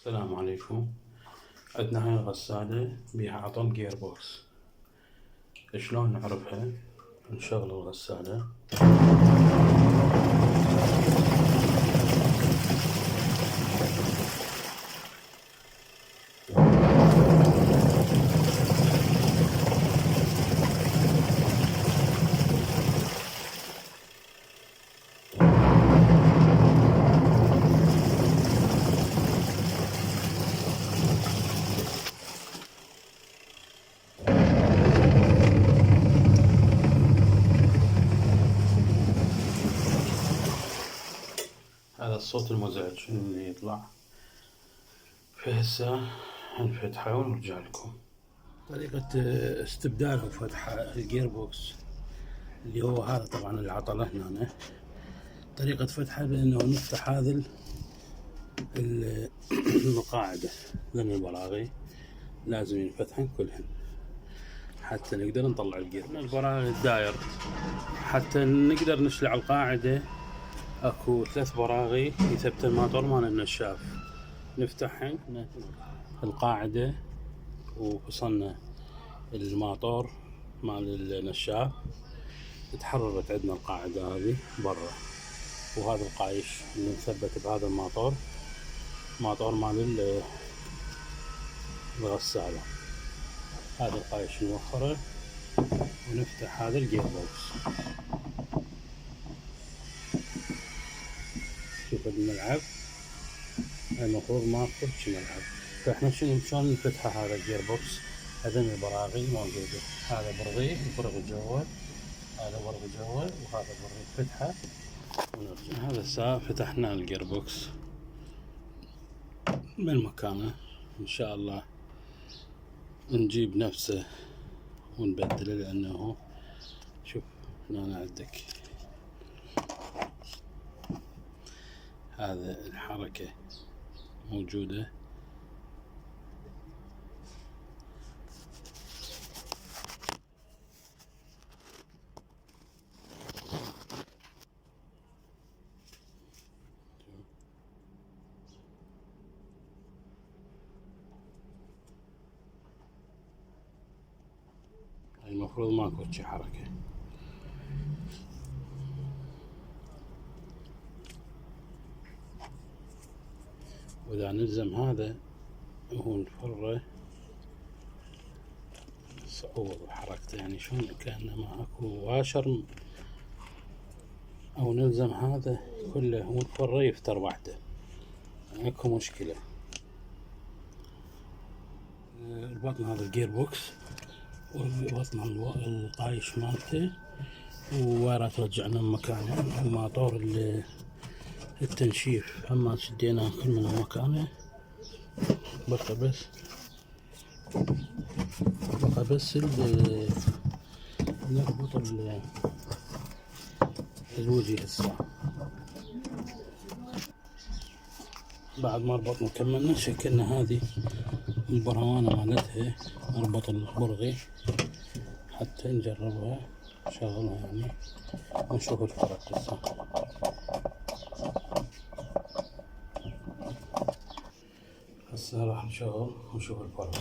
السلام عليكم. عندنا هاي الغسالة بيها عطل جير بوكس. شلون نعرفها؟ نشغل الغسالة. هذا الصوت المزعج اللي يطلع. فهسه نفتحه ونرجع لكم. طريقة استبدال وفتح الجير بوكس اللي هو هذا طبعا العطلة هنا. طريقة فتحه بأنه نفتح هذا القاعدة ذن البراغي لازم ينفتحن كلهن حتى نقدر نطلع الجير. البراغي الداير حتى نقدر نشلع القاعدة اكو 3 براغي يثبت الماطور مال النشاف. نفتحهن القاعدة وفصلنا الماطور مال النشاف. تحررت عندنا القاعدة هذه برا، وهذا القايش اللي مثبت بهذا الماطور ماطور مال الغسالة. هذا القايش نوخره ونفتح هذا الجير بوكس. شوف الملعب المفروض ماكو شي ملعب. فاحنا شلون نفتح هذا الجير بوكس؟ هذين البراغي موجودة، هذا برغي جوا، هذا برغي جوا، وهذا برغي فتحه ونرجع. هذا الساعة فتحنا الجير بوكس من مكانه. ان شاء الله نجيب نفسه ونبدله لانه شوف هنا عندك هذا الحركة موجودة. المفروض ماكو شي حركة. واذا نلزم هذا وهو نفره صعوبة بحركته، يعني شلون كأنه ما اكو واشر، او نلزم هذا كله ونفره يفتر وحده، اكو مشكلة. البطن هذا الجير بوكس وبطن القايش مالته وورات رجعنا مكانه، وماطور التنشيف هم شديناه كل من مكانه. بقى بس نربط الوجه هسه. بعد ما ربطنا كملنا شكلنا هذه البروانة مالتها. نربط البرغي حتى نجربها نشغلها يعني ونشوف الفرق. هسه راح نشغل ونشوف الفرق.